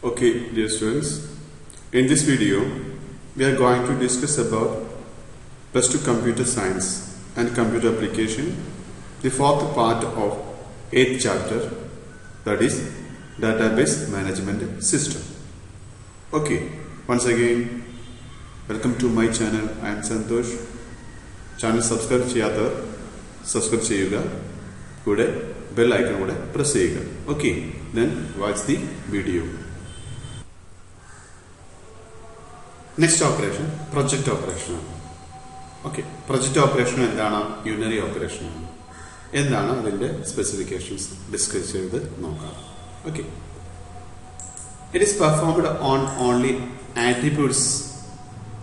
Okay, dear students, in this video we are going to discuss about plus 2 computer science and computer application, the fourth part of 8th chapter, that is database management system. Okay, once again welcome to my channel. I am Santosh. Channel subscribe cheyatha subscribe cheyuga, kude bell icon kude press cheyuga. Okay, then watch the video. Next operation, project operation. Okay, project operation endana unary operation. Endana adinte specifications discuss cheythu nokkam. Okay, it is performed on only attributes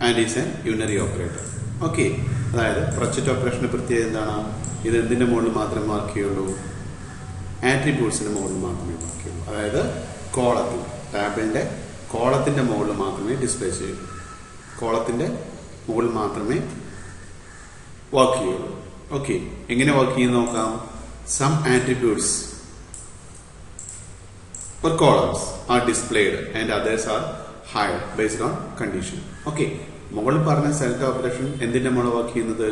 and is an unary operator. Okay, അതായത് project ഓപ്പറേഷന്റെ പ്രത്യേകത എന്താണ്? ഇത് എന്തിന്റെ മുകളിൽ മാത്രമേ mark ചെയ്യുള്ളൂ? ആട്രിബ്യൂട്ട്സിന്റെ മുകളിൽ മാത്രമേ മാർക്ക് ചെയ്യുള്ളൂ. അതായത് കോളത്തിൽ, ടാബിന്റെ കോളത്തിന്റെ മുകളിൽ മാത്രമേ ഡിസ്പ്ലേ ചെയ്യൂ. കോളത്തിന്റെ മുകളിൽ മാത്രമേ വർക്ക് ചെയ്യുള്ളൂ. ഓക്കെ, എങ്ങനെ വർക്ക് ചെയ്യുന്ന നോക്കാം. Some attributes or columns are displayed and others are hide based on condition. Okay, മുകളിൽ പറഞ്ഞ സെലക്ട് ഓപ്പറേഷൻ എന്തിന്റെ മുകളിൽ വർക്ക് ചെയ്യുന്നത്?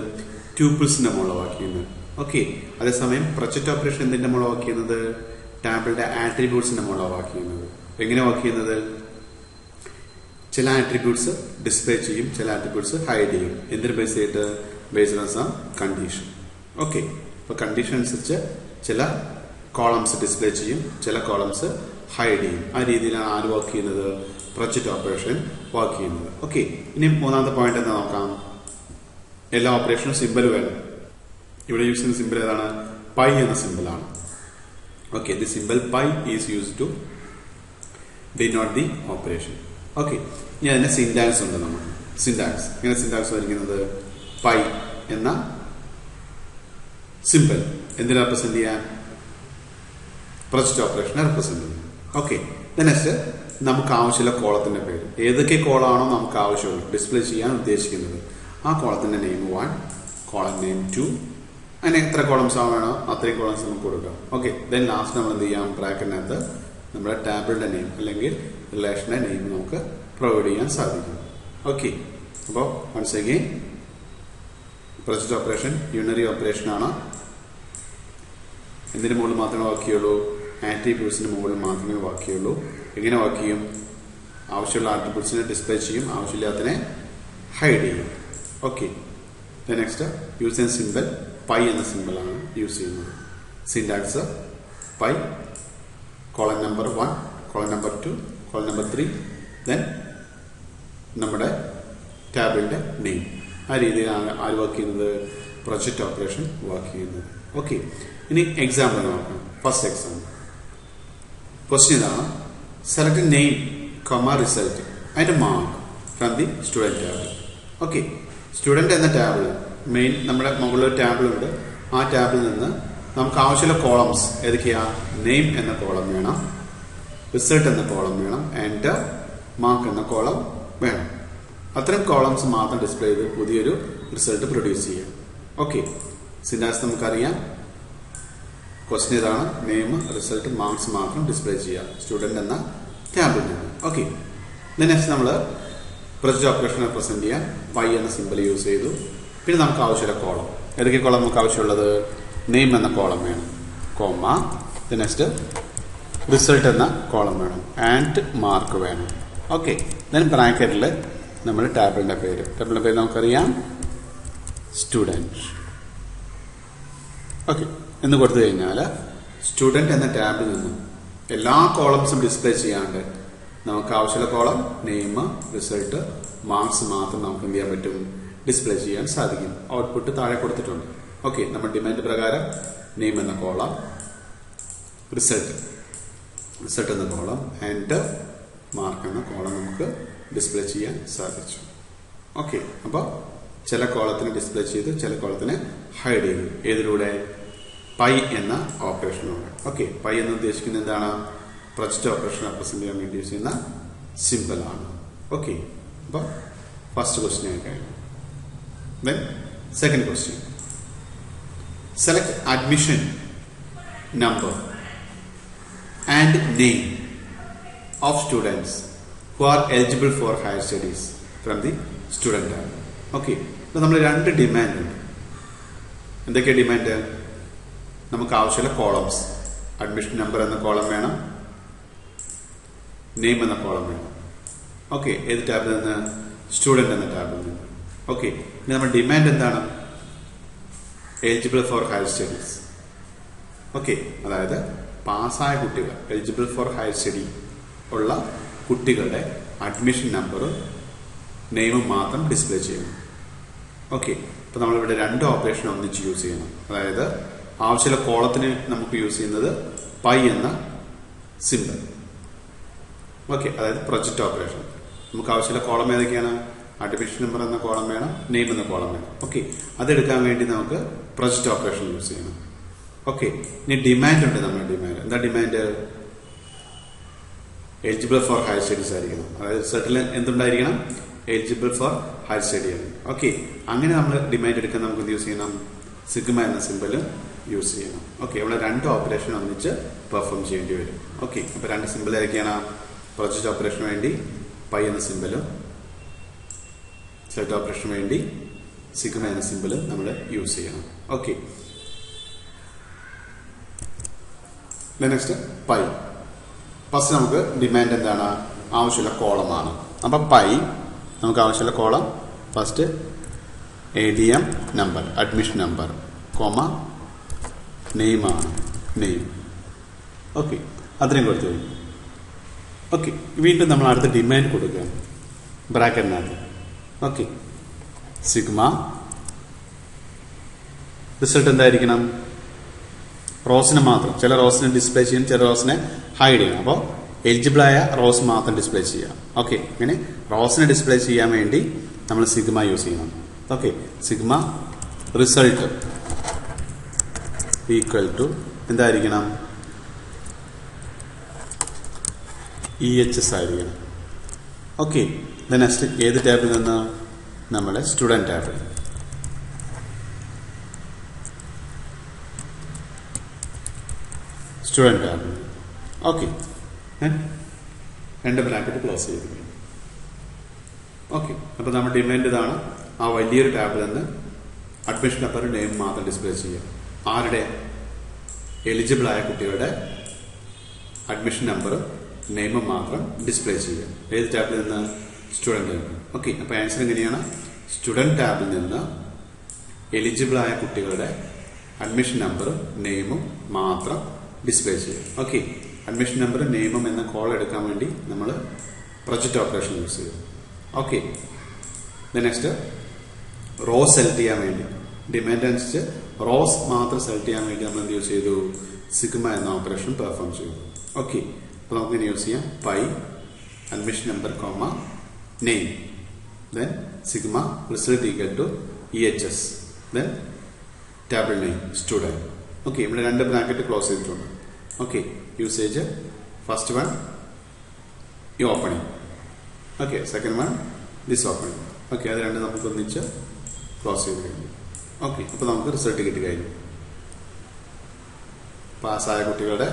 ട്യൂപ്പിൾസിന്റെ മുകളിൽ വർക്ക് ചെയ്യുന്നത്. ഓക്കെ, അതേസമയം പ്രൊജക്റ്റ് ഓപ്പറേഷൻ എന്തിന്റെ മുകളിൽ വർക്ക് ചെയ്യുന്നത്? ടാബിളിന്റെ ആട്രിബ്യൂട്ട്സിന്റെ മുകളിൽ വർക്ക് ചെയ്യുന്നത്. എങ്ങനെ വർക്ക് ചെയ്യുന്നത്? ചില ആട്രിബ്യൂട്ട്സ് ഡിസ്പ്ലേ ചെയ്യും, ചില ആട്രിബ്യൂട്ട്സ് ഹൈഡ് ചെയ്യും. എന്തിനു ബേസ് ചെയ്തിട്ട്? Based on some condition. Okay, അപ്പൊ കണ്ടീഷൻ അനുസരിച്ച് ചില കോളംസ് ഡിസ്പ്ലേ ചെയ്യും, ചില കോളംസ് ഹൈഡ് ചെയ്യും. ആ രീതിയിലാണ് ആര് വർക്ക് ചെയ്യുന്നത്? പ്രൊജക്റ്റ് ഓപ്പറേഷൻ വർക്ക് ചെയ്യുന്നത്. ഓക്കെ, ഇനി മൂന്നാമത്തെ പോയിന്റ് എന്താ നോക്കാം. എല്ലാ ഓപ്പറേഷനും സിമ്പിൾ വേണം. ഇവിടെ യൂസ് ചെയ്യുന്ന സിമ്പിൾ ഏതാണ്? പൈ എന്ന സിമ്പിൾ ആണ്. Okay, the symbol pi is use to denote the operation. Okay, ഇനി അതിന്റെ സിന്റാക്സ് ഉണ്ട് നമുക്ക്. സിന്റാക്സ്, ഇങ്ങനെ സിന്റാക്സ് വരയ്ക്കുന്നത് പൈ എന്ന സിമ്പിൾ എന്തിനെ റെപ്രസെന്റ് ചെയ്യാൻ? പ്രൊജക്റ്റ് ഓപ്പറേഷനെ റെപ്രസെന്റ് ചെയ്യുന്നു. ഓക്കെ, നെക്സ്റ്റ് നമുക്ക് ആവശ്യമുള്ള കോളത്തിന്റെ പേര്. ഏതൊക്കെ കോളാണോ നമുക്ക് ആവശ്യമുള്ളൂ ഡിസ്പ്ലേ ചെയ്യാൻ ഉദ്ദേശിക്കുന്നത്, ആ കോളത്തിന്റെ നെയിം 1, കോളം നെയിം 2, അങ്ങനെ എത്ര കോളംസ് ആവണോ അത്രയും കോളംസ് നമുക്ക് കൊടുക്കാം. ഓക്കെ, ദെൻ ലാസ്റ്റ് നമ്മൾ എന്ത് ചെയ്യാം? ബ്രാക്കറ്റിനകത്ത് നമ്മുടെ ടാബിളിന്റെ നെയിം അല്ലെങ്കിൽ റിലേഷന്റെ നെയിം നമുക്ക് പ്രൊവൈഡ് ചെയ്യാൻ സാധിക്കും. ഓക്കെ, അപ്പോൾ once again project operation unary operation ആണ്. എന്തിനു മുകളിൽ മാത്രമേ വർക്ക് ചെയ്യുള്ളൂ? ആട്രിബ്യൂട്ട്സിന് മുകളിൽ മാത്രമേ വർക്ക് ചെയ്യുള്ളൂ. എങ്ങനെ വർക്ക് ചെയ്യും? ആവശ്യമുള്ള ആട്രിബ്യൂട്ട്സിനെ ഡിസ്പ്ലേ ചെയ്യും, ആവശ്യമില്ലാത്തതിനെ ഹൈഡ് ചെയ്യും. ഓക്കെ, നെക്സ്റ്റ് യൂസ് ചെയ്യുന്ന സിമ്പിൾ പൈ എന്ന സിമ്പിൾ ആണ് യൂസ് ചെയ്യുന്നത്. Syntax pi, column number 1, column number 2, column number 3, then നമ്മുടെ ടാബിളിന്റെ നെയിം. ആ രീതിയിലാണ് ആര് വർക്ക് ചെയ്യുന്നത്? പ്രൊജക്റ്റ് ഓപ്പറേഷൻ വർക്ക് ചെയ്യുന്നത്. ഓക്കെ, ഇനി എക്സാമ്പിൾ നോക്കാം. ഫസ്റ്റ് എക്സാമ്പിൾ ക്വസ്റ്റ്യൻ ഇതാണ്. Select name, result and mark from the student table. Okay, student എന്ന ടാബിൾ മെയിൻ നമ്മുടെ മുകളിൽ ടാബിൾ ഉണ്ട്. ആ ടാബിൽ നിന്ന് നമുക്ക് ആവശ്യമുള്ള കോളംസ് ഏതൊക്കെയാ? നെയിം എന്ന കോളം വേണം, റിസൾട്ട് എന്ന കോളം വേണം, ആൻഡ് മാർക്ക് എന്ന കോളം വേണം. അത്തരം കോളംസ് മാത്രം ഡിസ്പ്ലേ ചെയ്ത് പുതിയൊരു റിസൾട്ട് പ്രൊഡ്യൂസ് ചെയ്യാം. ഓക്കെ, സിന്റാക്സ് നമുക്കറിയാം. ക്വസ്റ്റ്യൻ ഇതാണ്. നെയിം, റിസൾട്ട്, മാർക്സ് മാത്രം ഡിസ്പ്ലേ ചെയ്യാം സ്റ്റുഡന്റ് എന്ന ടാബിൽ നിന്ന്. ഓക്കെ, നെക്സ്റ്റ് നമ്മൾ പ്രൊജക്റ്റ് ഓപ്പറേഷൻ റെപ്രസെന്റ് ചെയ്യാൻ പൈ എന്ന സിമ്പിൾ യൂസ് ചെയ്തു. പിന്നെ നമുക്ക് ആവശ്യമുള്ള കോളം ഏതൊക്കെ കോളം നമുക്ക് ആവശ്യമുള്ളത്? നെയിം എന്ന കോളം വേണം, കോമ, നെക്സ്റ്റ് റിസൾട്ട് എന്ന കോളം വേണം, ആൻഡ് മാർക്ക് വേണം. ഓക്കെ, ദെൻ ബ്രാക്കറ്റിൽ നമ്മൾ ടാബിളിന്റെ പേര് നമുക്കറിയാം, സ്റ്റുഡന്റ്. ഓക്കെ, എന്ന് കൊടുത്തു കഴിഞ്ഞാൽ സ്റ്റുഡന്റ് എന്ന ടാബിൽ നിന്നും എല്ലാ കോളംസും ഡിസ്പ്ലേ ചെയ്യാണ്ട് നമുക്ക് ആവശ്യമുള്ള കോളം നെയിം, റിസൾട്ട്, മാർക്സ് മാത്രം നമുക്ക് എന്ത് ചെയ്യാൻ പറ്റും? ഡിസ്പ്ലേ ചെയ്യാൻ സാധിക്കും. ഔട്ട്പുട്ട് താഴെ കൊടുത്തിട്ടുണ്ട്. ഓക്കെ, നമ്മുടെ ഡിമാൻഡ് പ്രകാരം നെയിം എന്ന കോളം, റിസൾട്ട് എന്ന കോളം, ആൻഡ് മാർക്ക് എന്ന കോളം നമുക്ക് ഡിസ്പ്ലേ ചെയ്യാൻ സാധിച്ചു. ഓക്കെ, അപ്പോൾ ചില കോളത്തിന് ഡിസ്പ്ലേ ചെയ്തു, ചില കോളത്തിന് ഹൈഡ് ചെയ്തു. ഏതിലൂടെ? പൈ എന്ന ഓപ്പറേഷനിലൂടെ. ഓക്കെ, പൈ എന്ന് ഉദ്ദേശിക്കുന്നത് എന്താണ്? പ്രൊജക്റ്റ് ഓപ്പറേഷൻ റെപ്രസെന്റ് ചെയ്യാൻ വേണ്ടി യൂസ് ചെയ്യുന്ന സിമ്പിൾ ആണ്. ഓക്കെ, അപ്പോൾ ഫസ്റ്റ് ക്വസ്റ്റ്യൻ ആയി കഴിഞ്ഞു. Then second question. Select admission number and name of students who are eligible for higher studies from the student tab. Okay, അപ്പോൾ നമ്മൾ രണ്ട് ഡിമാൻഡ് ഉണ്ട്. എന്തൊക്കെയാണ് ഡിമാൻഡ്? നമുക്ക് ആവശ്യമുള്ള കോളംസ്, അഡ്മിഷൻ നമ്പർ എന്ന കോളം വേണം, നെയിം എന്ന കോളം വേണം. ഓക്കെ, ഏത് ടാബിൽ നിന്ന്? സ്റ്റുഡന്റ് എന്ന ടാബിൽ നിന്ന്. ഓക്കെ, ഇനി നമ്മുടെ ഡിമാൻഡ് എന്താണ്? Eligible for higher studies. Okay, അതായത് പാസ്സായ കുട്ടികൾ, എലിജിബിൾ ഫോർ ഹയർ സ്റ്റഡി ഉള്ള കുട്ടികളുടെ അഡ്മിഷൻ നമ്പറും നെയിമും മാത്രം ഡിസ്പ്ലേ ചെയ്യണം. ഓക്കെ, അപ്പൊ നമ്മളിവിടെ രണ്ട് ഓപ്പറേഷൻ ഒന്നിച്ച് യൂസ് ചെയ്യണം. അതായത് ആവശ്യമുള്ള കോളത്തിന് നമുക്ക് യൂസ് ചെയ്യുന്നത് പൈ എന്ന സിമ്പിൾ. ഓക്കെ, അതായത് പ്രൊജക്ട് ഓപ്പറേഷൻ. നമുക്ക് ആവശ്യമുള്ള കോളം ഏതൊക്കെയാണ്? അഡ്മിഷൻ നമ്പർ എന്ന കോളം വേണം, നെയിം എന്ന കോളം വേണം. ഓക്കെ, അതെടുക്കാൻ വേണ്ടി നമുക്ക് പ്രൊജക്ട് ഓപ്പറേഷൻ യൂസ് ചെയ്യണം. ഓക്കെ, ഇനി ഡിമാൻഡ് ഉണ്ട്. നമ്മുടെ ഡിമാൻഡ് എന്താ? Demand eligible for higher studies ആയിരിക്കണം. അതായത് റിസൾട്ടിൽ എന്തുണ്ടായിരിക്കണം? എലിജിബിൾ ഫോർ ഹയർ സ്റ്റഡി ആണ്. ഓക്കെ, അങ്ങനെ നമ്മൾ ഡിമാൻഡ് എടുക്കാൻ നമുക്ക് എന്ത് യൂസ് ചെയ്യണം? സിഗ്മ എന്ന സിമ്പിളും യൂസ് ചെയ്യണം. ഓക്കെ, ഇവിടെ രണ്ട് ഓപ്പറേഷൻ ഒന്നിച്ച് പെർഫോം ചെയ്യേണ്ടി വരും. ഓക്കെ, അപ്പൊ രണ്ട് സിമ്പിൾ ഏതൊക്കെയാണ്? പ്രൊജക്ട് ഓപ്പറേഷന് വേണ്ടി പൈ എന്ന സിമ്പിളും സെറ്റ് ഓപ്പറേഷന് വേണ്ടി സിഗ്മ എന്ന സിമ്പിളും നമ്മൾ യൂസ് ചെയ്യണം. Okay, next pi. ഫസ്റ്റ് നമുക്ക് ഡിമാൻഡ് എന്താണ്? ആവശ്യമുള്ള കോളമാണ്. അപ്പൊ പൈ നമുക്ക് ആവശ്യമുള്ള column first ADM number, admission number, comma നെയിമാണ്, നെയിം. ഓക്കെ, അത്രയും കൊടുത്തു കഴിഞ്ഞു. ഓക്കെ, വീണ്ടും നമ്മൾ അടുത്ത ഡിമാൻഡ് കൊടുക്കുക ബ്രാക്കറ്റിനകത്ത്. ഓക്കെ, സിഗ്മ റിസൾട്ട് എന്തായിരിക്കണം? റോസിനെ മാത്രം, ചില റോസിനെ ഡിസ്പ്ലേ ചെയ്യണം, ചില റോസിനെ ഹൈഡ് ചെയ്യണം. അപ്പോൾ എലിജിബിൾ ആയ റോസ് മാത്രം ഡിസ്പ്ലേ ചെയ്യാം. ഓക്കെ, ഇങ്ങനെ റോസിനെ ഡിസ്പ്ലേ ചെയ്യാൻ വേണ്ടി നമ്മൾ സിഗ്മ യൂസ് ചെയ്യണം. Okay, sigma result equal to എന്തായിരിക്കണം? EHS ആയിരിക്കണം. ഓക്കെ, നെക്സ്റ്റ് ഏത് ടാബിൽ നിന്ന്? നമ്മുടെ സ്റ്റുഡന്റ് ടാബിൽ. സ്റ്റുഡന്റ് ടാബിൽ. ഓക്കെ, രണ്ട് ബ്രാക്കറ്റ് ക്ലോസ് ചെയ്തിരിക്കും. ഓക്കെ, അപ്പൊ നമ്മുടെ ഡിമാൻഡ് ഇതാണ്. ആ വലിയൊരു ടാബിൽ നിന്ന് അഡ്മിഷൻ നമ്പർ, നെയിം മാത്രം ഡിസ്പ്ലേ ചെയ്യാം. ആരുടെ? എലിജിബിൾ ആയ കുട്ടികളുടെ അഡ്മിഷൻ നമ്പറും നെയിമും മാത്രം ഡിസ്പ്ലേ ചെയ്യാം. ഏത് ടാബിൽ നിന്ന്? സ്റ്റുഡന്റ് ടാബിൽ. ഓക്കെ, അപ്പൊ ആൻസർ എങ്ങനെയാണ്? സ്റ്റുഡന്റ് ടാബിൽ നിന്ന് എലിജിബിൾ ആയ കുട്ടികളുടെ അഡ്മിഷൻ നമ്പറും നെയിമും മാത്രം ഡിസ്പ്ലേ ചെയ്യും. ഓക്കെ, അഡ്മിഷൻ നമ്പറും നെയിമും എന്ന കോൾ എടുക്കാൻ വേണ്ടി നമ്മൾ പ്രൊജക്ട് ഓപ്പറേഷൻ യൂസ് ചെയ്യും. ഓക്കെ, നെക്സ്റ്റ് റോസ് സെലക്ട് ചെയ്യാൻ വേണ്ടി, ഡിമാൻഡ് അനുസരിച്ച് റോസ് മാത്രം സെലക്ട് ചെയ്യാൻ വേണ്ടി നമ്മൾ എന്ത് യൂസ് ചെയ്തു? സിഗ്മ എന്ന ഓപ്പറേഷൻ പെർഫോം ചെയ്തു. ഓക്കെ, അപ്പൊ നമുക്ക് ഇങ്ങനെ യൂസ് ചെയ്യാം. Pi admission number comma name, then sigma result equal to EHS, then table name student. Okay, ഇവിടെ രണ്ട് ബ്രാക്കറ്റ് ക്ലോസ് ചെയ്തിട്ടുണ്ട്. ഓക്കെ, യൂസേജ് ഫസ്റ്റ് വൺ ഈ opening. Okay, second one this opening. Okay, അത് രണ്ട് നമുക്ക് ഒന്നിച്ച് ക്ലോസ് ചെയ്ത് കഴിഞ്ഞു. ഓക്കെ, അപ്പൊ നമുക്ക് റിസൾട്ട് കിട്ടി കഴിഞ്ഞു. പാസ്സായ കുട്ടികളുടെ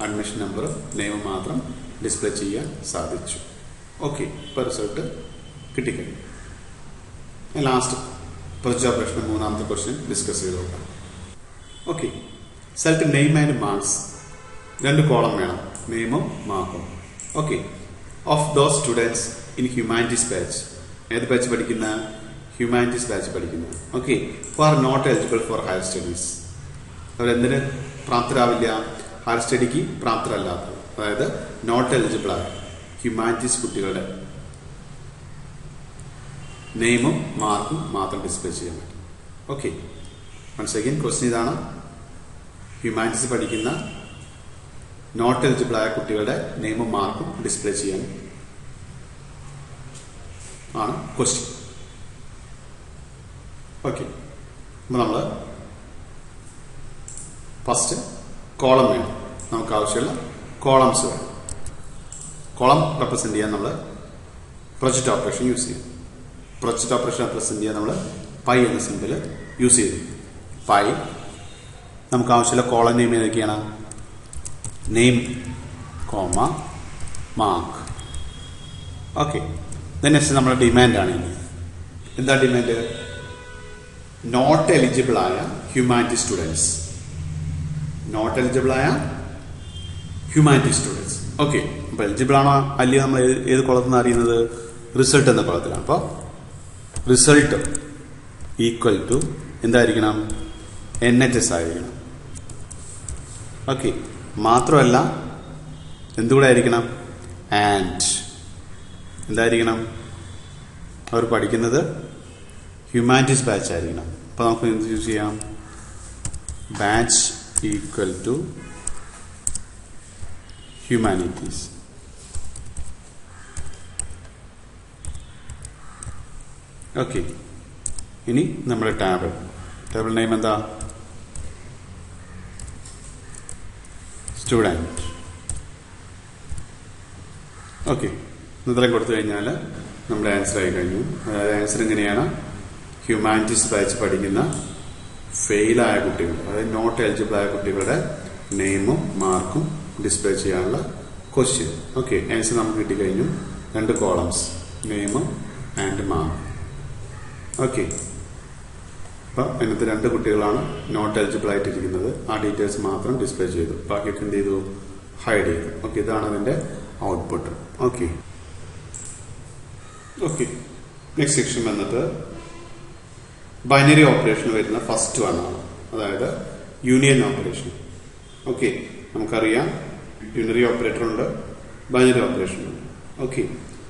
അഡ്മിഷൻ നമ്പറും നെയിമും മാത്രം ഡിസ്പ്ലേ ചെയ്യാൻ സാധിച്ചു. ഓക്കെ, ഇപ്പൊ റിസൾട്ട് കിട്ടിക്കഴിഞ്ഞു. ലാസ്റ്റ് പ്രൊജക്ട് ഓപ്പറേഷൻ മൂന്നാമത്തെ ക്വസ്റ്റ്യൻ ഡിസ്കസ് ചെയ്ത് നോക്കാം. Okay, select name and marks. രണ്ട് കോളം വേണം, നെയിമും മാർക്കും. Okay, of those students in humanities batch. ഏത് ബാച്ച് പഠിക്കുന്ന? ഹ്യൂമാനിറ്റീസ് ബാച്ച് പഠിക്കുന്ന. Okay, who are not eligible for higher studies. അവരെന്തിന് പ്രാപ്തരാവില്ല? ഹയർ സ്റ്റഡിക്ക് പ്രാപ്തരല്ലാത്ത, അതായത് നോട്ട് എലിജിബിൾ ആയ ഹ്യൂമാനിറ്റീസ് കുട്ടികളുടെ നെയിമും മാർക്കും മാത്രം ഡിസ്പ്ലേ ചെയ്യാൻ പറ്റും. ഓക്കെ, വൺസ് അഗൈൻ ക്വസ്റ്റ്യൻ ഇതാണ്. ഹ്യൂമാനിറ്റീസ് പഠിക്കുന്ന നോട്ട് എലിജിബിൾ ആയ കുട്ടികളുടെ നെയിമും മാർക്കും ഡിസ്പ്ലേ ചെയ്യാൻ ആണ് ക്വസ്റ്റ്യൻ. ഓക്കെ, അപ്പൊ നമ്മള് ഫസ്റ്റ് കോളം വേണം. നമുക്ക് ആവശ്യമുള്ള കോളംസ് വേണം. കോളം റെപ്രസെന്റ് ചെയ്യാൻ നമ്മൾ പ്രൊജക്ട് ഓപ്പറേഷൻ യൂസ് ചെയ്യും. പ്രൊജക്ട് ഓപ്പറേഷൻ റെപ്രസെന്റ് ചെയ്യാൻ നമ്മൾ പൈ എന്ന സിമ്പിൾ യൂസ് ചെയ്തു. പൈ നമുക്ക് ആവശ്യമുള്ള കോളം നെയിം ഏതൊക്കെയാണ്? Name comma mark. Okay, next നമ്മുടെ ഡിമാൻഡാണ്. ഇനി എന്താ ഡിമാൻഡ്? നോട്ട് എലിജിബിൾ ആയ ഹ്യൂമാനിറ്റി സ്റ്റുഡൻസ്. നോട്ട് എലിജിബിൾ ആയ ഹ്യൂമാനിറ്റി സ്റ്റുഡൻസ്. ഓക്കെ, അപ്പൊ എലിജിബിൾ ആണോ അല്ലയോ നമ്മൾ ഏത് കുളത്തിൽ നിന്ന് അറിയുന്നത്? റിസൾട്ട് എന്ന കുളത്തിലാണ്. അപ്പോൾ റിസൾട്ട് ഈക്വൽ ടു എന്തായിരിക്കണം? NHS ആയിരിക്കണം. ഓക്കെ, മാത്രമല്ല എന്തുകൂടെ ആയിരിക്കണം? ആൻഡ് എന്തായിരിക്കണം? അവർ പഠിക്കുന്നത് ഹ്യൂമാനിറ്റീസ് ബാച്ച് ആയിരിക്കണം. അപ്പൊ നമുക്ക് എന്ത് യൂസ് ചെയ്യാം? Batch equal to humanities. Okay, ഇനി നമ്മുടെ ടേബിൾ നെയിം എന്താ? സ്റ്റുഡൻറ്. ഓക്കെ, ഇത്രയും കൊടുത്തു കഴിഞ്ഞാൽ നമ്മുടെ ആൻസർ ആയി കഴിഞ്ഞു. അതായത് ആൻസർ എങ്ങനെയാണ്? ഹ്യൂമാനിറ്റീസ് ബാച്ച് പഠിക്കുന്ന ഫെയിലായ കുട്ടികൾ, അതായത് നോട്ട് എലിജിബിൾ ആയ കുട്ടികളുടെ നെയിമും മാർക്കും ഡിസ്പ്ലേ ചെയ്യാനുള്ള ക്വസ്റ്റ്യൻ. ഓക്കെ, ആൻസർ നമുക്ക് കിട്ടിക്കഴിഞ്ഞു. 2 columns, name and mark. Okay, അപ്പൊ അതിനകത്ത് 2 കുട്ടികളാണ് നോട്ട് എലിജിബിൾ ആയിട്ടിരിക്കുന്നത്. ആ ഡീറ്റെയിൽസ് മാത്രം ഡിസ്പ്ലേ ചെയ്തു, ബാക്കിയൊക്കെ എന്ത് ചെയ്തു? ഹൈഡ് ചെയ്തു. ഓക്കെ, ഇതാണ് അതിന്റെ ഔട്ട്പുട്ട്. ഓക്കെ, നെക്സ്റ്റ് സെക്ഷൻ വന്നിട്ട് ബൈനറി ഓപ്പറേഷൻ വരുന്ന ഫസ്റ്റ് വൺ ആണ്, അതായത് യൂണിയൻ ഓപ്പറേഷൻ. ഓക്കെ, നമുക്കറിയാം യൂണറി ഓപ്പറേറ്റർ ഉണ്ട്, ബൈനറി ഓപ്പറേഷൻ ഉണ്ട്. ഓക്കെ,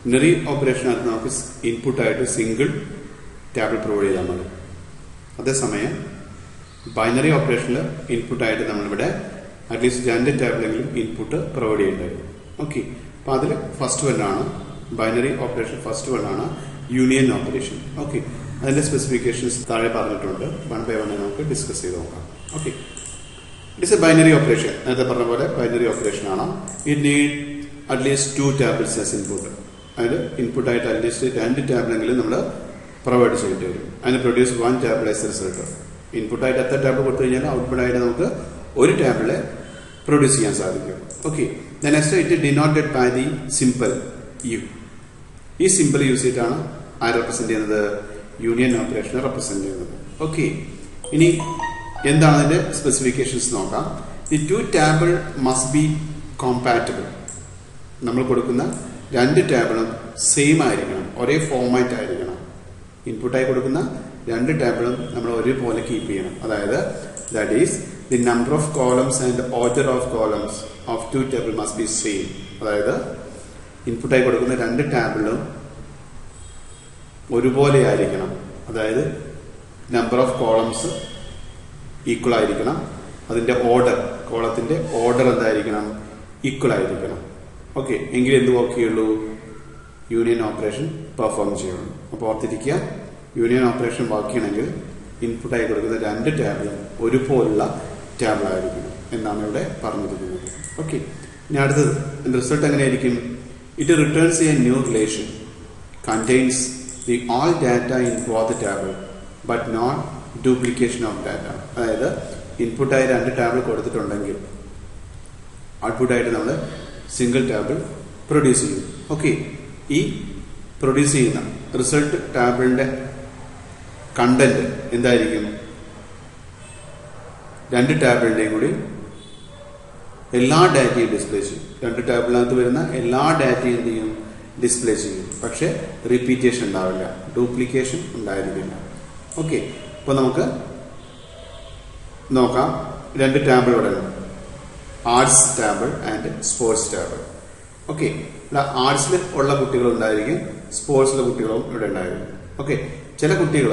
യൂണറി ഓപ്പറേഷനകത്ത് നമുക്ക് ഇൻപുട്ടായിട്ട് സിംഗിൾ ടാബിൾ പ്രൊവൈഡ് ചെയ്താൽ മതി. അതേസമയം ബൈനറി ഓപ്പറേഷനിൽ ഇൻപുട്ടായിട്ട് നമ്മളിവിടെ അറ്റ്ലീസ്റ്റ് 2 ടാബിളെങ്കിലും ഇൻപുട്ട് പ്രൊവൈഡ് ചെയ്യേണ്ടതായിരുന്നു. ഓക്കെ, അപ്പൊ അതിൽ ഫസ്റ്റ് വണ്ണാണ് ബൈനറി ഓപ്പറേഷൻ. ഫസ്റ്റ് വണ്ണാണ് യൂണിയൻ ഓപ്പറേഷൻ. ഓക്കെ, അതിന്റെ സ്പെസിഫിക്കേഷൻസ് താഴെ പറഞ്ഞിട്ടുണ്ട്. 1 by 1 നമുക്ക് ഡിസ്കസ് ചെയ്ത് നോക്കാം. Okay, it's a binary operation. നേരത്തെ പറഞ്ഞ പോലെ ബൈനറി ഓപ്പറേഷൻ ആണ്. It need at least 2 tables as input. അതിൽ ഇൻപുട്ടായിട്ട് അറ്റ്ലീസ്റ്റ് 2 ടാബിളെങ്കിലും നമ്മൾ പ്രൊവൈഡ് ചെയ്തിട്ട് വരും. അതിന് പ്രൊഡ്യൂസ് 1 ടാബിൾ ആസ് റിസൾട്ട്. ഇൻപുട്ടായിട്ട് എത്ര ടാബിൾ കൊടുത്തു കഴിഞ്ഞാൽ ഔട്ട്പുട്ടായിട്ട് നമുക്ക് 1 ടാബിളെ പ്രൊഡ്യൂസ് ചെയ്യാൻ സാധിക്കും. Okay, next it denoted by the symbol U. ഈ സിമ്പിൾ യൂസ് ചെയ്തിട്ടാണ് ആ റെപ്രസെന്റ് ചെയ്യുന്നത്? യൂണിയൻ ഓപ്പറേഷനെ റെപ്രസെന്റ് ചെയ്യുന്നത്. ഓക്കെ, ഇനി എന്താണ് അതിന്റെ സ്പെസിഫിക്കേഷൻസ് നോക്കാം. The 2 table must be compatible. നമ്മൾ കൊടുക്കുന്ന 2 ടാബിളും സെയിം ആയിരിക്കണം, ഒരേ ഫോർമാറ്റ് ആയിരിക്കണം. ഇൻപുട്ടായി കൊടുക്കുന്ന 2 ടാബിളും നമ്മൾ ഒരേപോലെ കീപ്പ് ചെയ്യണം. അതായത് that is the number of columns and order of columns of 2 table must B same. അതായത് ഇൻപുട്ടായി കൊടുക്കുന്ന 2 ടാബിളും ഒരുപോലെ ആയിരിക്കണം. അതായത് നമ്പർ ഓഫ് കോളംസ് ഈക്വൽ ആയിരിക്കണം. അതിന്റെ ഓർഡർ, കോളത്തിന്റെ ഓർഡർ എന്തായിരിക്കണം? ഈക്വൽ ആയിരിക്കണം. ഓക്കെ, എങ്കിലും എന്ത് വർക്ക് ചെയ്യുള്ളൂ? യൂണിയൻ ഓപ്പറേഷൻ പെർഫോം ചെയ്യുള്ളൂ. അപ്പോൾ ഓർത്തിരിക്കുക, യൂണിയൻ ഓപ്പറേഷൻ വർക്ക് ചെയ്യണമെങ്കിൽ ഇൻപുട്ടായി കൊടുക്കുന്ന 2 ടാബിളും ഒരുപോലുള്ള ടാബിൾ ആയിരിക്കണം എന്നാണ് ഇവിടെ പറഞ്ഞിരിക്കുന്നത്. ഓക്കെ, ഇനി അടുത്തത് റിസൾട്ട് എങ്ങനെയായിരിക്കും? It returns a new relation contains the all data in both table but not duplication of data. അതായത് ഇൻപുട്ടായി 2 ടാബിൾ കൊടുത്തിട്ടുണ്ടെങ്കിൽ ഔട്ട്പുട്ടായിട്ട് നമ്മൾ സിംഗിൾ ടാബിൾ പ്രൊഡ്യൂസ് ചെയ്യും. ഓക്കെ, ഈ പ്രൊഡ്യൂസ് ചെയ്യുന്ന റിസൾട്ട് ടാബിളിന്റെ കണ്ടന്റ് എന്തായിരിക്കും? 2 ടാബിളിന്റെയും കൂടി എല്ലാ ഡാറ്റയും ഡിസ്പ്ലേ ചെയ്യും. 2 ടാബിളിനകത്ത് വരുന്ന എല്ലാ ഡാറ്റയും എന്ത് ചെയ്യും? ഡിസ്പ്ലേ ചെയ്യും. പക്ഷെ റിപ്പീറ്റേഷൻ ഉണ്ടാവില്ല, ഡ്യൂപ്ലിക്കേഷൻ ഉണ്ടായിരിക്കില്ല. ഓക്കെ, അപ്പൊ നമുക്ക് നോക്കാം. 2 ടാബിൾ ഇവിടെ ഉണ്ട്, arts table and sports table. Okay, ആർട്സിൽ ഉള്ള കുട്ടികൾ ഉണ്ടായിരിക്കും, സ്പോർട്സിലെ കുട്ടികളും ഇവിടെ ഉണ്ടായിരിക്കും. ഓക്കെ, ചില കുട്ടികൾ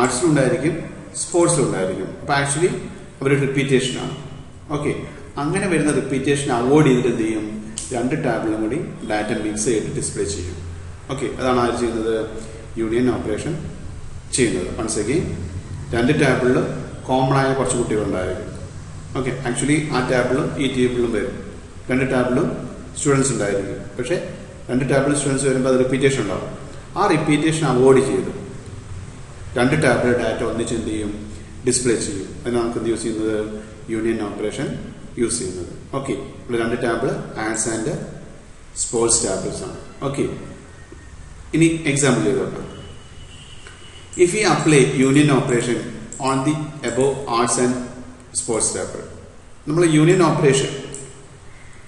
ആർട്സിലും ഉണ്ടായിരിക്കും, സ്പോർട്സിലും ഉണ്ടായിരിക്കും. അപ്പൊ ആക്ച്വലി അവർ റിപ്പീറ്റേഷനാണ്. ഓക്കെ, അങ്ങനെ വരുന്ന റിപ്പീറ്റേഷൻ അവോയ്ഡ് ചെയ്തിട്ട് എന്ത് ചെയ്യും? 2 ടാബിളും കൂടി ഡാറ്റ മിക്സ് ചെയ്തിട്ട് ഡിസ്പ്ലേ ചെയ്യും. ഓക്കെ, അതാണ് ആര് ചെയ്യുന്നത്? യൂണിയൻ ഓപ്പറേഷൻ ചെയ്യുന്നത്. വൺസ് അഗെയിൻ 2 ടാബിളിൽ കോമൺ ആയ കുറച്ച് കുട്ടികളുണ്ടായിരിക്കും. ഓക്കെ, ആക്ച്വലി ആ ടാബിളും ഈ ടേബിളും വരും. 2 ടാബിളും സ്റ്റുഡൻസ് ഉണ്ടായിരിക്കും. പക്ഷെ 2 ടാബിൾ സ്റ്റുഡൻസ് വരുമ്പോൾ അത് റിപ്പീറ്റേഷൻ ഉണ്ടാവും. ആ റിപ്പീറ്റേഷൻ അവോയ്ഡ് ചെയ്ത് 2 ടാബിൾ ഡാറ്റ ഒന്നിച്ച് എന്ത് ചെയ്യും? ഡിസ്പ്ലേ ചെയ്യും. അതിന് നമുക്ക് എന്ത് യൂസ് ചെയ്യുന്നത്? യൂണിയൻ ഓപ്പറേഷൻ യൂസ് ചെയ്യുന്നത്. ഓക്കെ, ഇവിടെ 2 table arts and sports tables ആണ്. ഓക്കെ, ഇനി എക്സാമ്പിൾ ചെയ്തോക്കാം. If you apply union operation on the above arts and sports table, നമ്മൾ യൂണിയൻ ഓപ്പറേഷൻ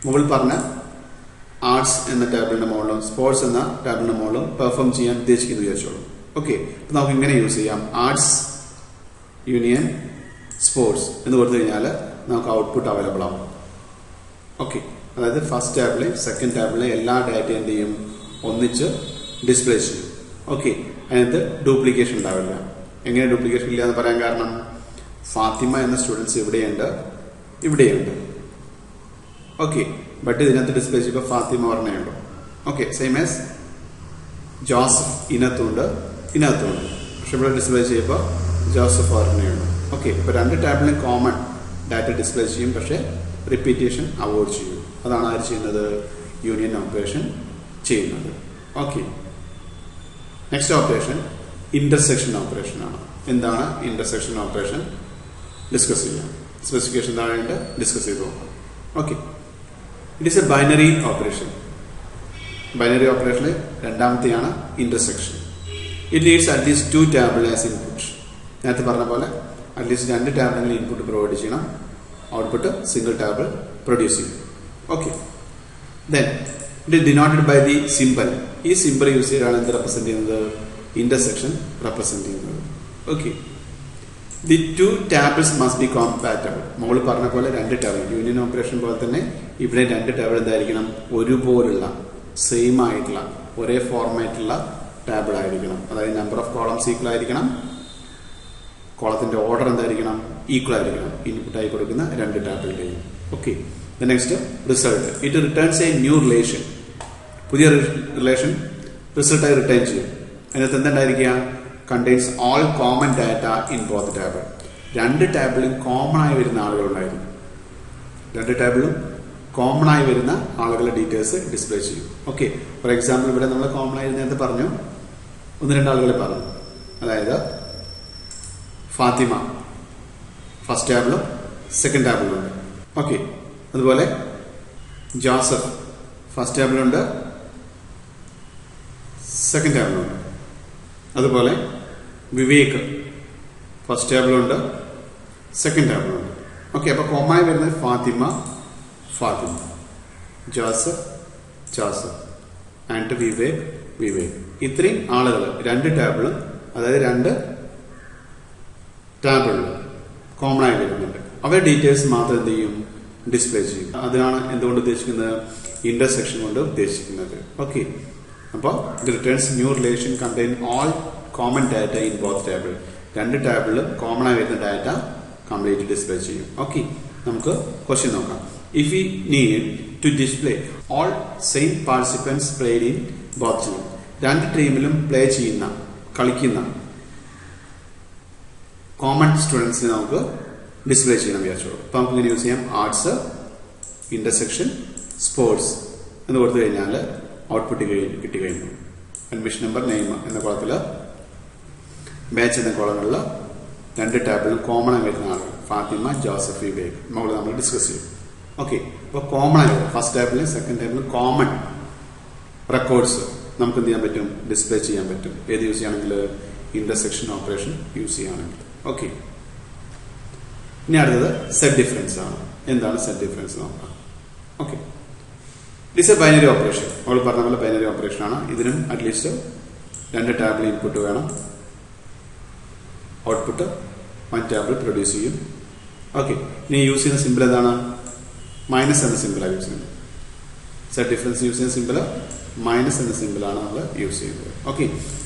മുകളിൽ പറഞ്ഞ ആർട്സ് എന്ന ടാബിളിന്റെ മുകളിലും സ്പോർട്സ് എന്ന ടാബിളിന്റെ മുകളിലും പെർഫോം ചെയ്യാൻ ഉദ്ദേശിക്കുന്നു വിചാരിച്ചോളൂ. ഓക്കെ, അപ്പൊ നമുക്ക് ഇങ്ങനെ യൂസ് ചെയ്യാം. ആർട്സ് യൂണിയൻ സ്പോർട്സ് എന്ന് കൊടുത്തു കഴിഞ്ഞാൽ നമുക്ക് ഔട്ട്പുട്ട് അവൈലബിൾ ആവും. ഓക്കെ, അതായത് ഫസ്റ്റ് ടാബിളിൽ സെക്കൻഡ് ടാബിളിലെ എല്ലാ ഡാറ്റയും എന്ത് ചെയ്യും, ഒന്നിച്ച് ഡിസ്പ്ലേ ചെയ്യും. ഓക്കെ, അതിനകത്ത് ഡ്യൂപ്ലിക്കേഷൻ ഉണ്ടാവില്ല. എങ്ങനെ ഡ്യൂപ്ലിക്കേഷൻ ഇല്ല എന്ന് പറയാൻ കാരണം, ഫാത്തിമ എന്ന സ്റ്റുഡൻസ് ഇവിടെയുണ്ട്, ഇവിടെയുണ്ട്. ഓക്കെ, ബട്ട് ഇതിനകത്ത് ഡിസ്പ്ലേ ചെയ്യുമ്പോൾ ഫാത്തിമ പറഞ്ഞുള്ളൂ. ഓക്കെ, സെയിം ആസ് ജോസഫ് ഇതിനകത്തുണ്ട്, ഇതിനകത്തുണ്ട്. പക്ഷെ ഇവിടെ ഡിസ്പ്ലേ ചെയ്യുമ്പോൾ ജോസഫ് പറഞ്ഞുള്ളൂ. ഓക്കെ, ഇപ്പൊ രണ്ട് ടാബിളിലും കോമൺ ഡാറ്റ ഡിസ്പ്ലേ ചെയ്യും, പക്ഷെ റിപ്പീറ്റേഷൻ അവോയ്ഡ് ചെയ്യും. അതാണ് ആര് ചെയ്യുന്നത്, യൂണിയൻ ഓപ്പറേഷൻ ചെയ്യുന്നത്. Okay, next operation intersection operation ആണ്. എന്താണ് ഇന്റർസെക്ഷൻ ഓപ്പറേഷൻ ഡിസ്കസ് ചെയ്യാം. സ്പെസിഫിക്കേഷൻ താഴെ ഡിസ്കസ് ചെയ്ത് നോക്കാം. Okay, it is a binary operation. Binary ഓപ്പറേഷനിൽ രണ്ടാമത്തെയാണ് intersection. It needs at least 2 table as input. നേരത്തെ പറഞ്ഞ പോലെ അറ്റ്ലീസ്റ്റ് 2 ടാബിളിൽ ഇൻപുട്ട് പ്രൊവൈഡ് ചെയ്യണം, ഔട്ട്പുട്ട് സിംഗിൾ ടാബിൾ പ്രൊഡ്യൂസ് ചെയ്യും. Okay, then it is denoted by the symbol. ഈ സിംബൽ യൂസ് ചെയ്താണ് എന്ത് റെപ്രസെന്റ് ചെയ്യുന്നത്, ഇന്റർസെക്ഷൻ റെപ്രസെന്റ് ചെയ്യുന്നത്. Okay, the 2 tables must be compatible. മുകളിൽ പറഞ്ഞ പോലെ 2 ടാബിൾ, യൂണിയൻ ഓപ്പറേഷൻ പോലെ തന്നെ ഇവിടെ 2 ടാബിൾ എന്തായിരിക്കണം, ഒരുപോലുള്ള സെയിം ആയിട്ടുള്ള ഒരേ ഫോർമാറ്റുള്ള ടാബിൾ ആയിരിക്കണം. അതായത് നമ്പർ ഓഫ് കോളംസ് ഈക്വൽ ആയിരിക്കണം, കോളത്തിന്റെ ഓർഡർ എന്തായിരിക്കണം, ഈക്വൽ ആയിരിക്കണം ഇൻപുട്ട് ആയി കൊടുക്കുന്ന 2 ടാബിളിന്റെയും. Okay, next result. It returns a new relation. പുതിയ റിലേഷൻ റിസൾട്ടായി റിട്ടേൺ ചെയ്യും. അതിനകത്ത് എന്തുണ്ടായിരിക്കുക, contains all common data in both table. 2 ടാബിളും കോമൺ ആയി വരുന്ന ആളുകളുണ്ടായിരിക്കും. 2 ടാബിളും കോമൺ ആയി വരുന്ന ആളുകളുടെ ഡീറ്റെയിൽസ് ഡിസ്പ്ലേ ചെയ്യും. ഓക്കെ, ഫോർ എക്സാമ്പിൾ ഇവിടെ നമ്മൾ കോമൺ ആയി നേരത്തെ പറഞ്ഞു, 1-2 ആളുകളെ പറഞ്ഞു. അതായത് ഫാത്തിമ ഫസ്റ്റ് ടാബിളും സെക്കൻഡ് ടാബിളും ഉണ്ട്. ഓക്കെ, അതുപോലെ ജോസഫ് ഫസ്റ്റ് ടാബിളുണ്ട്, സെക്കൻഡ് ടാബിളുണ്ട്. അതുപോലെ വിവേക് ഫസ്റ്റ് ടാബിളുണ്ട്, സെക്കൻഡ് ടാബിളുണ്ട്. ഓക്കെ, അപ്പൊ കോമൺ ആയി വരുന്നത് ഫാത്തിമ, ഫാത്തിമ, ജോസഫ്, ജോസഫ് ആൻഡ് വിവേക്, വിവേക്. ഇത്രയും ആളുകൾ 2 ടാബിളും, അതായത് 2 ടാബിളിൽ കോമൺ ആയി വരുന്നുണ്ട്. അവരുടെ ഡീറ്റെയിൽസ് മാത്രം എന്ത് ചെയ്യും, ഡിസ്പ്ലേ ചെയ്യും. അതിനാണ് എന്തുകൊണ്ട് ഉദ്ദേശിക്കുന്നത്, ഇന്റർസെക്ഷൻ കൊണ്ട് ഉദ്ദേശിക്കുന്നത്. ഓക്കെ, അപ്പോൾ ഇത് returns new relation contain all common data in both table. 2 ടാബിളിൽ കോമൺ ആയി വരുന്ന ഡാറ്റ കംപ്ലീറ്റ് ഡിസ്പ്ലേ ചെയ്യും. ഓക്കെ, നമുക്ക് ക്വസ്റ്റ്യൻ നോക്കാം. If we need to display all same participants played in both team, 2 ടീമിലും പ്ലേ ചെയ്യുന്ന, കളിക്കുന്ന കോമൺ സ്റ്റുഡൻസിനെ നമുക്ക് ഡിസ്പ്ലേ ചെയ്യണം വിചാരിച്ചോളൂ. അപ്പൊ നമുക്ക് ഇങ്ങനെ യൂസ് ചെയ്യാം. ആർട്സ് ഇന്റർസെക്ഷൻ സ്പോർട്സ് എന്ന് കൊടുത്തു കഴിഞ്ഞാൽ ഔട്ട്പുട്ട് കിട്ടി കഴിഞ്ഞു. അഡ്മിഷൻ നമ്പർ, നെയിം എന്ന കോളത്തില്, ബാച്ച് എന്ന കോളങ്ങളിൽ 2 ടാബിലും കോമൺ ആയി വരുന്ന ആളുകൾ ഫാത്തിമ, ജോസഫ്, വിവേക് നമ്മൾ ഡിസ്കസ് ചെയ്യും. ഓക്കെ, അപ്പൊ കോമൺ ആയി ഫസ്റ്റ് ടാബിലും സെക്കൻഡ് ടാബിലും കോമൺ റെക്കോർഡ്സ് നമുക്ക് എന്ത് ചെയ്യാൻ പറ്റും, ഡിസ്പ്ലേ ചെയ്യാൻ പറ്റും. ഏത് യൂസ് ചെയ്യുകയാണെങ്കിൽ, ഇന്റർസെക്ഷൻ ഓപ്പറേഷൻ യൂസ് ചെയ്യുകയാണെങ്കിൽ. ഓക്കെ, ഇനി അടുത്തത് സെറ്റ് ഡിഫറൻസ് ആണ്. എന്താണ് സെറ്റ് ഡിഫറൻസ് നോക്കാം. Okay, it's a binary operation. നമ്മൾ പറഞ്ഞ പോലെ ബൈനറി ഓപ്പറേഷൻ ആണ്. ഇതിനും അറ്റ്ലീസ്റ്റ് 2 ടാബിൽ ഇൻപുട്ട് വേണം, ഔട്ട്പുട്ട് 1 ടാബിൽ പ്രൊഡ്യൂസ് ചെയ്യും. ഓക്കെ, ഇനി യൂസ് ചെയ്യുന്ന സിമ്പിൾ എന്താണ്, മൈനസ് എന്ന സിമ്പിളാണ് യൂസ് ചെയ്യുന്നത്. സെറ്റ് ഡിഫറൻസ് യൂസ് ചെയ്യുന്ന സിമ്പിൾ മൈനസ് എന്ന സിമ്പിളാണ് നമ്മൾ യൂസ് ചെയ്യുന്നത്. ഓക്കെ,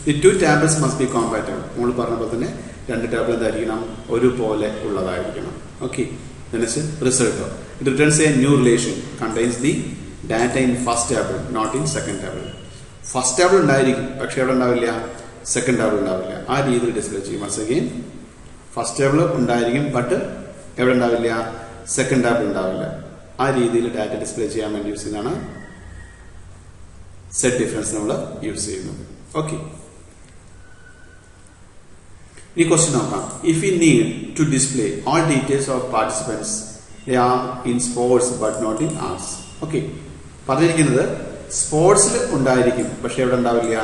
ഈ 2 ടാബിൾസ് മസ്റ്റ് ബി കോമ്പാറ്റബിൾ. നമ്മൾ പറഞ്ഞ പോലെ തന്നെ 2 ടാബിൾ എന്തായിരിക്കണം, ഒരുപോലെ ഉള്ളതായിരിക്കണം. Okay, result. It returns a new relation contains the data in first table not in second table. First table ഉണ്ടായിരിക്കും, പക്ഷെ എവിടെ ഉണ്ടാവില്ല, സെക്കൻഡ് ടാബിൾ ഉണ്ടാവില്ല. ആ രീതിയിൽ ഡിസ്പ്ലേ ചെയ്യും. വൺസ് അഗെയിൻ ഫസ്റ്റ് ടാബിൾ ഉണ്ടായിരിക്കും, ബട്ട് എവിടെ ഉണ്ടാവില്ല, സെക്കൻഡ് ടാബിൾ ഉണ്ടാവില്ല. ആ രീതിയിൽ ഡാറ്റ ഡിസ്പ്ലേ ചെയ്യാൻ വേണ്ടി യൂസ് ചെയ്യുന്നതാണ് സെറ്റ് ഡിഫറൻസ് നമ്മൾ യൂസ് ചെയ്യുന്നത്. ഓക്കെ, ഈ ക്വസ്റ്റ്യൻ നോക്കാം. If you need to display all details of participants in sports but not in arts. Okay, പറഞ്ഞിരിക്കുന്നത് സ്പോർട്സിൽ ഉണ്ടായിരിക്കും, പക്ഷെ എവിടെ ഉണ്ടാവില്ല?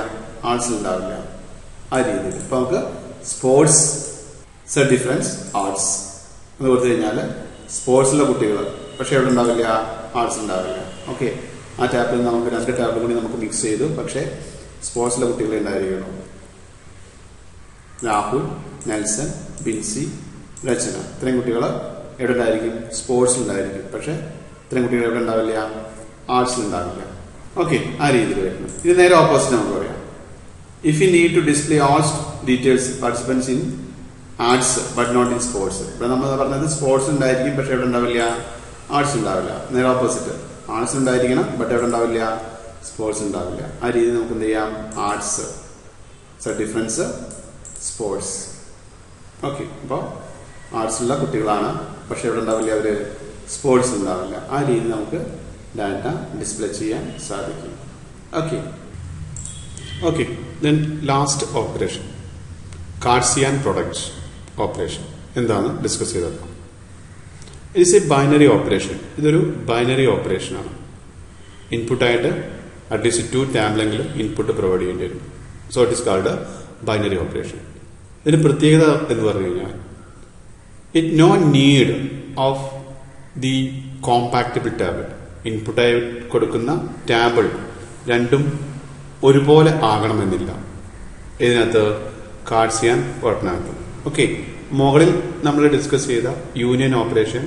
ആർട്സിൽ ഉണ്ടാവില്ല. ആ രീതിയിൽ ഇപ്പൊ നമുക്ക് സ്പോർട്സ് ഡിഫറൻസ് ആർട്സ് എന്ന് കൊടുത്തു കഴിഞ്ഞാൽ സ്പോർട്സിലെ കുട്ടികൾ പക്ഷെ എവിടെ ഉണ്ടാവില്ല? ആർട്സിൽ ഉണ്ടാവില്ല. ഓക്കെ, ആ ടാപ്പിൽ നമുക്ക് 2 ടാബിൾ കൂടി നമുക്ക് മിക്സ് ചെയ്തു. പക്ഷെ സ്പോർട്സിലെ കുട്ടികളെ ഉണ്ടായിരിക്കണം. രാഹുൽ, നെൽസൺ, ബിൻസി, രചന, ഇത്രയും കുട്ടികൾ എവിടെ ഉണ്ടായിരിക്കും? സ്പോർട്സിൽ ഉണ്ടായിരിക്കും. പക്ഷെ ഇത്രയും കുട്ടികൾ എവിടെ ഉണ്ടാവില്ല? ആർട്സിൽ ഉണ്ടാവില്ല. ഓക്കെ, ആ രീതിയിൽ വരുന്നു. ഇത് നേരെ ഓപ്പോസിറ്റ് നമുക്ക് പറയാം. If you need to display all details participants in arts but not in sports. ഇവിടെ നമ്മൾ പറഞ്ഞത് സ്പോർട്സ് ഉണ്ടായിരിക്കും, പക്ഷെ എവിടെ ഉണ്ടാവില്ല? ആർട്സ് ഉണ്ടാവില്ല. നേരെ ഓപ്പോസിറ്റ്, ആർട്സ് ഉണ്ടായിരിക്കണം, ബട്ട് എവിടെ ഉണ്ടാവില്ല? സ്പോർട്സ് ഉണ്ടാവില്ല. ആ രീതി നമുക്ക് എന്ത് ചെയ്യാം? Arts difference sports. ഓക്കെ, അപ്പോൾ ആർട്സിലുള്ള കുട്ടികളാണ്, പക്ഷെ എവിടെ ഉണ്ടാവില്ല? അവര് സ്പോർട്സ് ഉണ്ടാവില്ല. ആ രീതി നമുക്ക് ഡാറ്റ ഡിസ്പ്ലേ ചെയ്യാൻ സാധിക്കും. Okay okay then last operation, Cartesian product operation എന്താണ് ഡിസ്കസ് ചെയ്തത്? It's a binary operation. ഇതൊരു ബൈനറി ഓപ്പറേഷനാണ്. ഇൻപുട്ടായിട്ട് അറ്റ്ലീസ്റ്റ് 2 ടാബിളെങ്കിലും ഇൻപുട്ട് പ്രൊവൈഡ് ചെയ്യേണ്ടി വരും. So it is called binary operation. ഇതിന്റെ പ്രത്യേകത എന്ന് പറഞ്ഞു കഴിഞ്ഞാൽ it no need of the compatible table. ഇൻപുട്ടായി കൊടുക്കുന്ന ടാബിൾ രണ്ടും ഒരുപോലെ ആകണമെന്നില്ല. ഇതിനകത്ത് കാർട്സിയൻ പ്രൊഡക്റ്റിനകത്ത്. ഓക്കെ, മുകളിൽ നമ്മൾ ഡിസ്കസ് ചെയ്ത യൂണിയൻ ഓപ്പറേഷൻ,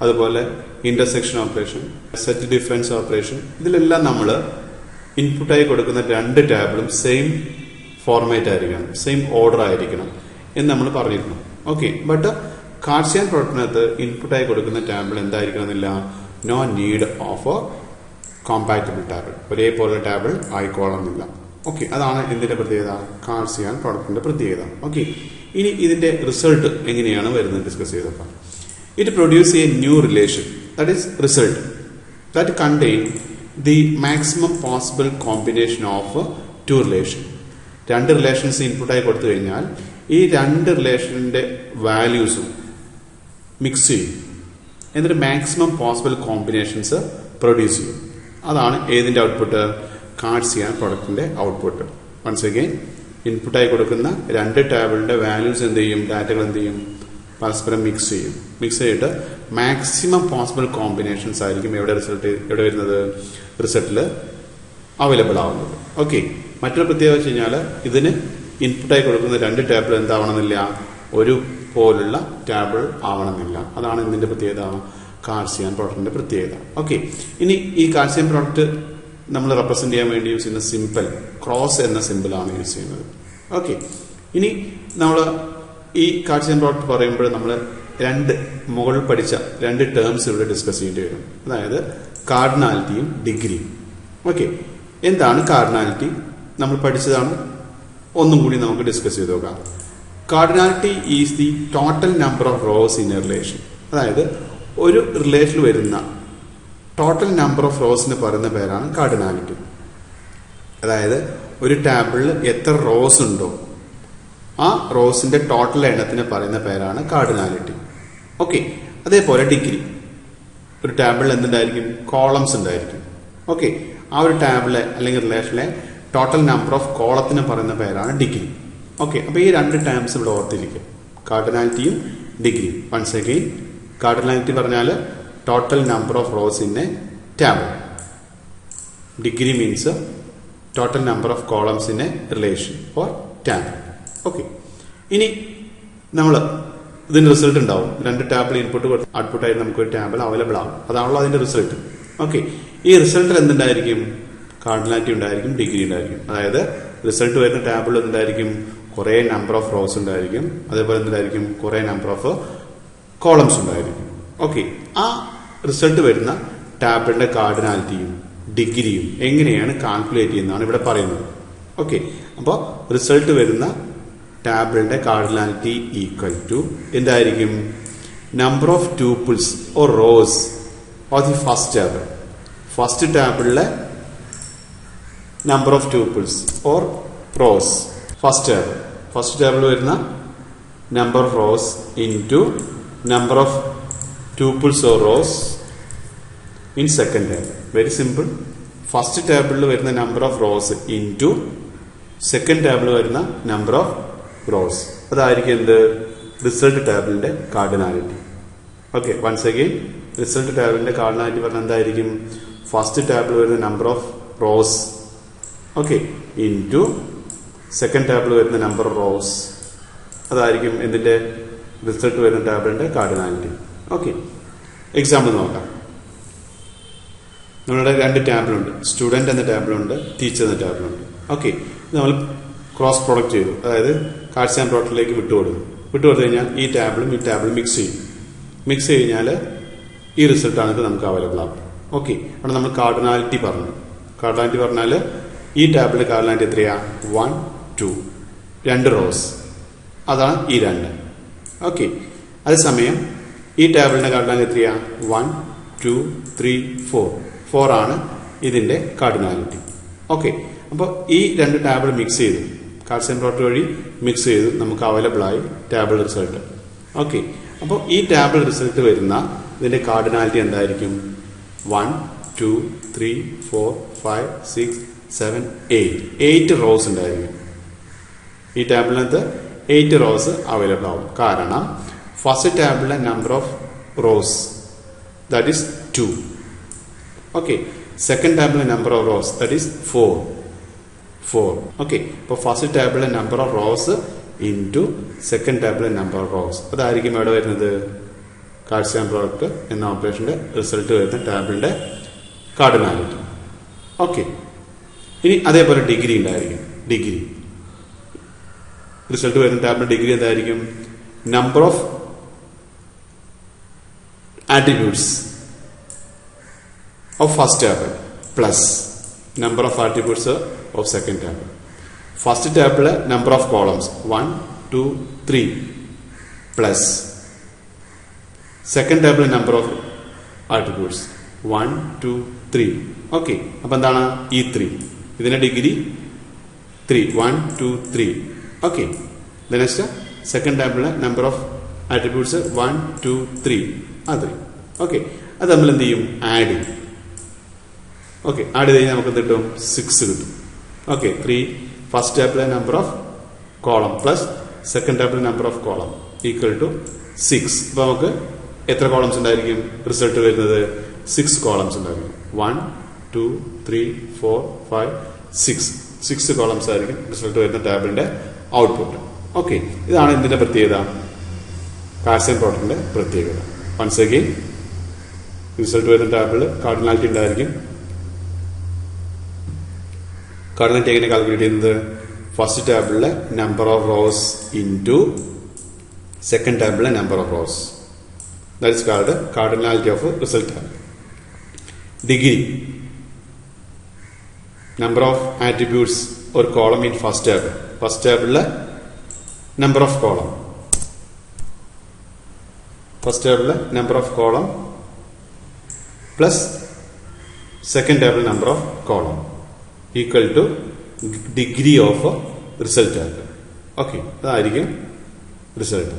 അതുപോലെ intersection operation, set difference operation, ഇതിലെല്ലാം നമ്മൾ ഇൻപുട്ടായി കൊടുക്കുന്ന 2 ടാബിളും സെയിം ഫോർമാറ്റ് ആയിരിക്കണം, സെയിം ഓർഡർ ആയിരിക്കണം എന്ന് നമ്മൾ പറഞ്ഞിരുന്നു. ഓക്കെ, ബട്ട് കാർട്സിയൻ പ്രൊഡക്റ്റിനകത്ത് ഇൻപുട്ടായി കൊടുക്കുന്ന ടാബിൾ എന്തായിരിക്കണം എന്നില്ല. No need of a compatible table. ഒരേപോലെ ടാബിൾ ആയിക്കോളണമെന്നില്ല. ഓക്കെ, അതാണ് എന്തിന്റെ പ്രത്യേകത? കാർട്സിയൻ പ്രൊഡക്റ്റിന്റെ പ്രത്യേകത. ഓക്കെ, ഇനി ഇതിന്റെ റിസൾട്ട് എങ്ങനെയാണ് വരുന്നത് ഡിസ്കസ് ചെയ്തപ്പോൾ, it produce A new relation, that is result, that contain the maximum possible combination of 2 relation. 2 relations ഇൻപുട്ടായി കൊടുത്തു കഴിഞ്ഞാൽ ഈ 2 റിലേഷന്റെ വാല്യൂസും മിക്സ് ചെയ്യും, എന്നിട്ട് മാക്സിമം പോസിബിൾ കോമ്പിനേഷൻസ് പ്രൊഡ്യൂസ് ചെയ്യും. അതാണ് ഏതിന്റെ ഔട്ട്പുട്ട്? കാർട്സിയൻ പ്രൊഡക്റ്റിന്റെ ഔട്ട്പുട്ട്. വൺസ് അഗൈൻ, ഇൻപുട്ടായി കൊടുക്കുന്ന 2 ടാബിളിന്റെ വാല്യൂസ് എന്ത് ചെയ്യും? ഡാറ്റകൾ എന്ത് ചെയ്യും? പരസ്പരം മിക്സ് ചെയ്യും. മിക്സ് ചെയ്തിട്ട് മാക്സിമം പോസിബിൾ കോമ്പിനേഷൻസ് ആയിരിക്കും എവിടെ വരുന്നത്? റിസൾട്ടിൽ അവൈലബിൾ ആവുന്നത്. ഓക്കെ, മറ്റൊരു പ്രത്യേകത വെച്ച് കഴിഞ്ഞാൽ ഇതിന് ഇൻപുട്ടായി കൊടുക്കുന്ന 2 ടാബിൾ എന്താവണമെന്നില്ല? ഒരു പോലുള്ള ടാബിൾ ആവണമെന്നില്ല. അതാണ് ഇതിന്റെ പ്രത്യേകത, കാർട്സിയൻ പ്രൊഡക്റ്റിന്റെ പ്രത്യേകത. ഓക്കെ, ഇനി ഈ കാർട്സിയൻ പ്രൊഡക്റ്റ് നമ്മൾ റെപ്രസെന്റ് ചെയ്യാൻ വേണ്ടി യൂസ് ചെയ്യുന്ന സിമ്പിൾ ക്രോസ് എന്ന സിമ്പിളാണ് യൂസ് ചെയ്യുന്നത്. ഓക്കെ, ഇനി നമ്മൾ ഈ കാർട്സിയൻ പ്രൊഡക്റ്റ് പറയുമ്പോൾ നമ്മൾ 2 മുകളിൽ പഠിച്ച 2 ടേംസ് ഇവിടെ ഡിസ്കസ് ചെയ്യേണ്ടി വരും. അതായത് കാർഡിനാലിറ്റിയും ഡിഗ്രിയും. ഓക്കെ, എന്താണ് കാർഡിനാലിറ്റി? നമ്മൾ പഠിച്ചതാണ്, ഒന്നും കൂടി നമുക്ക് ഡിസ്കസ് ചെയ്ത് നോക്കാം. Cardinality is the total number of rose in A relation. അതായത് ഒരു റിലേഷനിൽ വരുന്ന ടോട്ടൽ നമ്പർ ഓഫ് റോസിന് പറയുന്ന പേരാണ് കാർഡിനാലിറ്റി. അതായത് ഒരു ടാബിളിൽ എത്ര റോസ് ഉണ്ടോ ആ റോസിന്റെ ടോട്ടൽ എണ്ണത്തിന് പറയുന്ന പേരാണ് കാർഡിനാലിറ്റി. ഓക്കെ, അതേപോലെ ഡിഗ്രി. ഒരു ടാബിളിൽ എന്തുണ്ടായിരിക്കും? കോളംസ് ഉണ്ടായിരിക്കും. ഓക്കെ, ആ ഒരു ടാബിളിലെ അല്ലെങ്കിൽ റിലേഷനിലെ ടോട്ടൽ നമ്പർ ഓഫ് കോളത്തിന് പറയുന്ന പേരാണ് ഡിഗ്രി. ഓക്കെ, അപ്പൊ ഈ 2 ടേംസ് ഇവിടെ ഓർത്തിരിക്കും, കാർഡിനാലിറ്റിയും ഡിഗ്രിയും. വൺസ് അഗെയിൻ, കാർഡിനാലിറ്റി പറഞ്ഞാൽ total number of rose in A table. Degree means total number of columns in A relation or table. Okay, ഇനി നമ്മൾ ഇതിന്റെ റിസൾട്ട് ഉണ്ടാവും. 2 ടാബിൾ ഇൻപുട്ട് ഔട്ട്പുട്ടായി നമുക്ക് ഒരു ടാബിൾ അവൈലബിൾ ആവും. അതാണല്ലോ അതിന്റെ റിസൾട്ട്. ഓക്കെ, ഈ റിസൾട്ടിൽ എന്തുണ്ടായിരിക്കും? കാർഡിനാലിറ്റി ഉണ്ടായിരിക്കും, ഡിഗ്രി ഉണ്ടായിരിക്കും. അതായത് റിസൾട്ട് വരുന്ന ടാബിളിൽ എന്തായിരിക്കും? കുറെ നമ്പർ ഓഫ് റോസ് ഉണ്ടായിരിക്കും, അതേപോലെ എന്തായിരിക്കും? കുറെ നമ്പർ ഓഫ് കോളംസ് ഉണ്ടായിരിക്കും. ഓക്കെ, ആ റിസൾട്ട് വരുന്ന ടാബിളിന്റെ കാർഡിനാലിറ്റിയും ഡിഗ്രിയും എങ്ങനെയാണ് കാൽക്കുലേറ്റ് ചെയ്യുന്നതാണ് ഇവിടെ പറയുന്നത്. ഓക്കെ, അപ്പോൾ റിസൾട്ട് വരുന്ന ടാബിളിന്റെ കാർഡിനാലിറ്റി ഈക്വൽ ടു എന്തായിരിക്കും? Number of tuples or rows of the first table. First ടാബിളിലെ number of tuples or rows first table വരുന്ന number of rows into number of tuples or rows in second table. Very simple. First ടേബിളിൽ വരുന്ന number of rows into second ടേബിളിൽ വരുന്ന number of rows. അതായിരിക്കും എന്ത്? Result ടേബിളിന്റെ cardinality. Okay, once again result ടേബിളിന്റെ cardinality പറഞ്ഞാൽ എന്തായിരിക്കും? ഫസ്റ്റ് ടേബിളിൽ വരുന്ന number of rose, okay, into second ടേബിളിൽ വരുന്ന നമ്പർ ഓഫ് റോസ്. അതായിരിക്കും എന്തിന്റെ? റിസൾട്ട് വരുന്ന ടേബിളിന്റെ കാർഡിനാലിറ്റി. ഓക്കെ, എക്സാമ്പിൾ നോക്കാം. നമ്മുടെ രണ്ട് ടാബിളുണ്ട്, സ്റ്റുഡന്റ് എന്ന ടാബിളുണ്ട്, ടീച്ചർ എന്ന ടാബിളുണ്ട്. ഓക്കെ, നമ്മൾ ക്രോസ് പ്രൊഡക്റ്റ് ചെയ്തു, അതായത് കാർട്സിയൻ പ്രോഡക്റ്റിലേക്ക് വിട്ടുകൊടുക്കും. കഴിഞ്ഞാൽ ഈ ടാബിളും മിക്സ് ചെയ്യും. മിക്സ് കഴിഞ്ഞാൽ ഈ റിസൾട്ടാണ് നമുക്ക് അവൈലബിൾ ആവും. ഓക്കെ, അവിടെ നമ്മൾ കാർഡിനാലിറ്റി പറഞ്ഞു. കാർഡിനാലിറ്റി പറഞ്ഞാൽ ഈ ടാബിളിന്റെ കാർഡിനാലിറ്റി എത്രയാ? 1, 2, 2 റോസ്, അതാണ് ഈ 2. ഓക്കെ, അതേസമയം ഈ ടാബിളിന്റെ കാർഡിനാലിറ്റി എത്രയാ? 1, 2, 3, 4 ആണ് ഇതിന്റെ കാർഡിനാലിറ്റി. ഓക്കെ, അപ്പോൾ ഈ 2 ടാബിൾ മിക്സ് ചെയ്തു, കാർട്സിയൻ പ്രോഡക്റ്റ് വഴി മിക്സ് ചെയ്തു, നമുക്ക് അവൈലബിൾ ആയി ടേബിൾ റിസൾട്ട്. ഓക്കെ, അപ്പോൾ ഈ ടേബിൾ റിസൾട്ട് വരുന്ന ഇതിന്റെ കാർഡിനാലിറ്റി എന്തായിരിക്കും? 1, 2, 3, 4, 5, 6, 7, 8 റോസ് ഉണ്ടായിരിക്കും. ഈ ടേബിളിനകത്ത് 8 റോസ് അവൈലബിൾ ആവും. കാരണം ഫസ്റ്റ് ടേബിളിലെ number of rows that is 2. Okay, second ടേബിളിലെ number of rows that is 4. Okay, ഇപ്പോൾ ഫസ്റ്റ് ടേബിളിലെ number of rows into second ടേബിളിലെ നമ്പർ ഓഫ് റോസ്. അതായിരിക്കും ഇവിടെ വരുന്നത് കാർട്സിയൻ പ്രോഡക്റ്റ് എന്ന ഓപ്പറേഷന്റെ റിസൾട്ട് വരുന്ന ടേബിളിന്റെ കാർഡിനാലിറ്റി. ഓക്കെ, ഇനി അതേപോലെ ഡിഗ്രി ഉണ്ടായിരിക്കും. ഡിഗ്രി റിസൾട്ട് വരുന്ന ടേബിൾ ഡിഗ്രി എന്തായിരിക്കും? Number of attributes of first table plus number of attributes of second table. First table number of columns 1, 2, 3 plus second table number of attributes 1, 2, 3. Okay, അപ്പൊ എന്താണ് ഈ 3? ഇതിന്റെ degree 3, 1, 2, 3. Okay, next second ടേബിളിലെ number of attributes 1, 2, 3 3. Okay, അത് നമ്മൾ എന്ത് ചെയ്യും? Add ചെയ്യും. ഓക്കെ, ആഡ് ചെയ്ത് കഴിഞ്ഞാൽ നമുക്ക് എന്ത് കിട്ടും? 6 കിട്ടും. ഓക്കെ, 3 ഫസ്റ്റ് ടേബിളിലെ number of column plus second ടേബിളിലെ number of column equal to 6. അപ്പൊ നമുക്ക് എത്ര കോളംസ് ഉണ്ടായിരിക്കും റിസൾട്ട് വരുന്നത്? 6 കോളംസ് ഉണ്ടായിരിക്കും. 1, 2, 3, 4, 5, 6 കോളംസ് ആയിരിക്കും റിസൾട്ട് വരുന്ന ടേബിളിന്റെ ഔട്ട്പുട്ട്. ഓക്കെ, ഇതാണ് ഇതിന്റെ പ്രത്യേകത, കാർട്സിയൻ പ്രോഡക്റ്റിന്റെ പ്രത്യേകത. വൺസ് അഗെയിൻ റിസൾട്ട് വരുന്ന ടേബിളിൽ കാർഡിനാലിറ്റി ഉണ്ടായിരിക്കും. കാർഡിനാലിറ്റി എങ്ങനെ കാൽക്കുലേറ്റ് ചെയ്യുന്നത്? ഫസ്റ്റ് ടേബിളിലെ number of rows into second ടേബിളിലെ number of rows. That is called cardinality of result table. Degree number of attributes ഒരു column in first table. First ടേബിളിലെ number of column, first ടേബിളിലെ number of column plus second table number of column equal to degree of result table. Okay, അതായിരിക്കും result.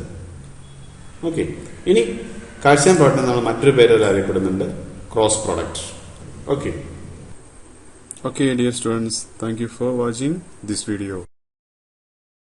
Okay, ഇനി Cartesian product നമ്മൾ മറ്റൊരു പേരിൽ അറിയപ്പെടുന്നുണ്ട്, cross product. Okay. Okay, dear students, thank you for watching this video.